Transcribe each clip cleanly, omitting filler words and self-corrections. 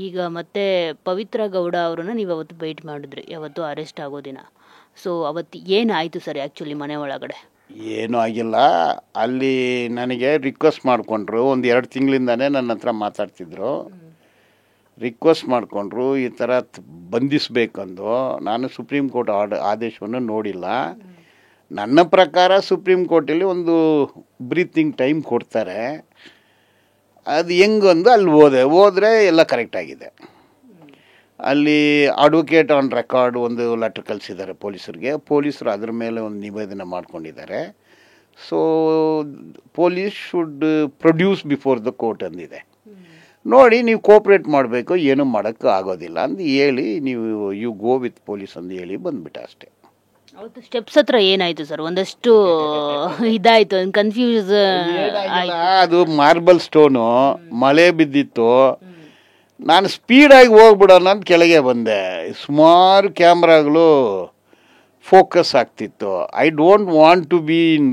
ಈಗ ಮತ್ತೆ ಪವಿತ್ರ ಗೌಡ ಅವರನ್ನ ನೀವು ಅವತ್ತು ಭೇಟಿ ಮಾಡಿದ್ರಿ, ಯಾವತ್ತು ಅರೆಸ್ಟ್ ಆಗೋ ದಿನ. ಸೊ ಅವತ್ತು ಏನಾಯಿತು ಸರ್ ಆ್ಯಕ್ಚುಲಿ ಮನೆ ಒಳಗಡೆ? ಏನೂ ಆಗಿಲ್ಲ. ಅಲ್ಲಿ ನನಗೆ ರಿಕ್ವೆಸ್ಟ್ ಮಾಡಿಕೊಂಡ್ರು, ಒಂದು 2 ತಿಂಗಳಿಂದನೇ ನನ್ನ ಹತ್ರ ಮಾತಾಡ್ತಿದ್ರು. ರಿಕ್ವೆಸ್ಟ್ ಮಾಡಿಕೊಂಡ್ರು ಈ ಥರ ಬಂಧಿಸಬೇಕಂದು. ನಾನು ಸುಪ್ರೀಂ ಕೋರ್ಟ್ ಆದೇಶವನ್ನು ನೋಡಿಲ್ಲ. ನನ್ನ ಪ್ರಕಾರ ಸುಪ್ರೀಂ ಕೋರ್ಟಲ್ಲಿ ಒಂದು ಬ್ರೀತಿಂಗ್ ಟೈಮ್ ಕೊಡ್ತಾರೆ. ಅದು ಹೆಂಗಂದು ಅಲ್ಲಿ ಹೋದರೆ ಎಲ್ಲ ಕರೆಕ್ಟಾಗಿದೆ. ಅಲ್ಲಿ ಅಡ್ವೊಕೇಟ್ ಆನ್ ರೆಕಾರ್ಡ್ ಒಂದು ಲೆಟ್ರ್ ಕಳಿಸಿದ್ದಾರೆ ಪೊಲೀಸರಿಗೆ. ಪೊಲೀಸರು ಅದ್ರ ಮೇಲೆ ಒಂದು ನಿವೇದನೆ ಮಾಡ್ಕೊಂಡಿದ್ದಾರೆ. So police should produce before the court ಅಂದಿದೆ. ನೋಡಿ ನೀವು ಕೋಪ್ರೇಟ್ ಮಾಡಬೇಕು, ಏನೂ ಮಾಡೋಕ್ಕೆ ಆಗೋದಿಲ್ಲ ಅಂದು ಹೇಳಿ ನೀವು ಯು ಗೋ ವಿತ್ ಪೊಲೀಸ್ ಅಂದು ಹೇಳಿ ಬಂದುಬಿಟ್ಟೆ ಅಷ್ಟೇ. ಅವತ್ತು ಸ್ಟೆಪ್ಸ್ ಹತ್ರ ಏನಾಯಿತು ಸರ್? ಒಂದಷ್ಟು ಇದಾಯಿತು, ಕನ್ಫ್ಯೂಸ್. ಅದು ಮಾರ್ಬಲ್ ಸ್ಟೋನು, ಮಳೆ ಬಿದ್ದಿತ್ತು. ನಾನು ಸ್ಪೀಡಾಗಿ ಹೋಗ್ಬಿಡೋಣ ಅಂತ ಕೆಳಗೆ ಬಂದೆ. ಸುಮಾರು ಕ್ಯಾಮ್ರಾಗಳು ಫೋಕಸ್ ಆಗ್ತಿತ್ತು. I don't want to be in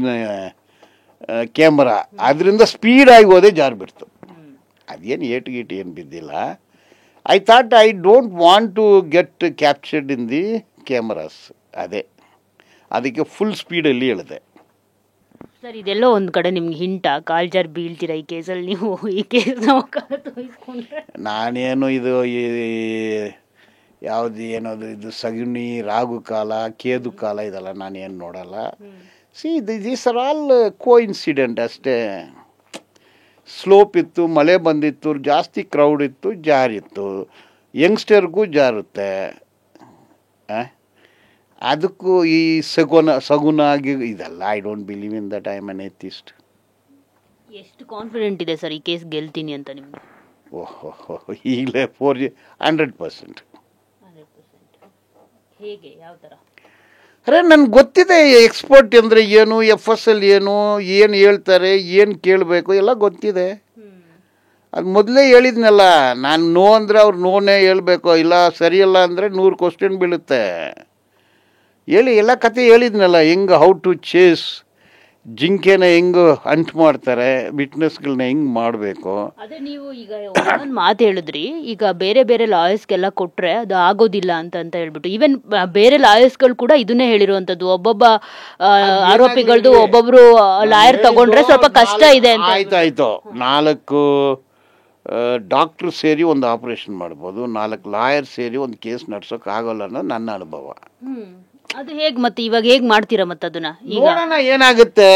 camera. ಅದರಿಂದ ಸ್ಪೀಡಾಗಿ ಹೋದೆ, ಜಾರು ಬಿಡ್ತು. ಅದೇನು ಏಟು ಏನು ಬಿದ್ದಿಲ್ಲ. I thought I don't want to get captured in the cameras. ಅದಕ್ಕೆ ಫುಲ್ ಸ್ಪೀಡಲ್ಲಿ ಹೇಳಿದೆ ಸರ್. ಇದೆಲ್ಲೋ ಒಂದು ಕಡೆ ನಿಮ್ಗೆ ಹಿಂಟಾ ಕಾಲ್ಜಾರ್ ಬೀಳ್ತೀರಾ ಈ ಕೇಸಲ್ಲಿ ನೀವು? ಈ ಕೇಸ್ನ ತೋರಿಸ್ಕೊಂಡ್ರೆ ನಾನೇನು ಇದು ಯಾವುದು ಏನದು ಇದು ಸಗಣಿ ರಾಗು ಕಾಲ ಕೇದು ಕಾಲ ಇದೆಲ್ಲ ನಾನೇನು ನೋಡಲ್ಲ. These are all coincident ಅಷ್ಟೇ. ಸ್ಲೋಪ್ ಇತ್ತು, ಮಳೆ ಬಂದಿತ್ತು, ಜಾಸ್ತಿ ಕ್ರೌಡ್ ಇತ್ತು, ಜಾರಿತ್ತು. ಯಂಗ್ಸ್ಟರ್ಗೂ ಜಾರುತ್ತೆ. ಅದಕ್ಕೂ ಈ ಸಗುನ ಆಗಿ ಇದೆಲ್ಲ I don't believe in that. I am an atheist. ಎಷ್ಟು ಕಾನ್ಫಿಡೆಂಟ್ ಇದೆ ಸರ್ ಈ ಕೇಸ್ ಗೆಲ್ತೀನಿ ಅಂತ ನಿಮ್ಗೆ? ಓಹೋ, ಈಗಲೇ 100%. ಹೇಗೆ, ಯಾವ ಥರ? ಅರೆ ನನಗೆ ಗೊತ್ತಿದೆ ಎಕ್ಸ್ಪರ್ಟ್ ಅಂದರೆ ಏನು, FSL ಏನು ಹೇಳ್ತಾರೆ, ಏನು ಕೇಳಬೇಕು ಎಲ್ಲ ಗೊತ್ತಿದೆ. ಅದು ಮೊದಲೇ ಹೇಳಿದ್ನಲ್ಲ, ನಾನು ನೋ ಅಂದರೆ ಅವ್ರು ನೋನೇ ಹೇಳಬೇಕು, ಇಲ್ಲ ಸರಿಯಲ್ಲ ಅಂದರೆ 100 ಕ್ವಶನ್ ಬೀಳುತ್ತೆ. ಎಲ್ಲ ಕತೆ ಹೇಳಿದ್ನಲ್ಲ, ಹೆಂಗೆ ಹೌ ಟು ಚೇಸ್ ಜಿಂಕೆನ ಹೆಂಗೆ ಅಂಟ್ ಮಾಡ್ತಾರೆ, ವಿಟ್ನೆಸ್ಗಳನ್ನ ಹೆಂಗೆ ಮಾಡಬೇಕು. ಅದೇ ನೀವು ಈಗ ಒಂದೊಂದು ಮಾತು ಹೇಳಿದ್ರಿ, ಈಗ ಬೇರೆ ಬೇರೆ ಲಾಯರ್ಸ್ಗೆಲ್ಲ ಕೊಟ್ಟರೆ ಅದು ಆಗೋದಿಲ್ಲ ಅಂತ ಹೇಳ್ಬಿಟ್ಟು. ಈವನ್ ಬೇರೆ ಲಾಯರ್ಸ್ಗಳು ಕೂಡ ಇದನ್ನೇ ಹೇಳಿರುವಂಥದ್ದು. ಒಬ್ಬೊಬ್ಬ ಆರೋಪಿಗಳದ್ದು ಒಬ್ಬೊಬ್ರು ಲಾಯರ್ ತಗೊಂಡ್ರೆ ಸ್ವಲ್ಪ ಕಷ್ಟ ಇದೆ ಅಂತ. ಆಯ್ತಾಯ್ತು, 4 ಡಾಕ್ಟ್ರು ಸೇರಿ ಒಂದು ಆಪರೇಷನ್ ಮಾಡ್ಬೋದು, 4 ಲಾಯರ್ ಸೇರಿ ಒಂದು ಕೇಸ್ ನಡ್ಸೋಕೆ ಆಗೋಲ್ಲ ಅನ್ನೋದು ನನ್ನ ಅನುಭವ. ಅದು ಹೇಗೆ ಮತ್ತೆ ಇವಾಗ ಹೇಗೆ ಮಾಡ್ತೀರಾ ಮತ್ತೆ ಅದನ್ನ? ಈಗ ನೋಡೋಣ ಏನಾಗುತ್ತೆ.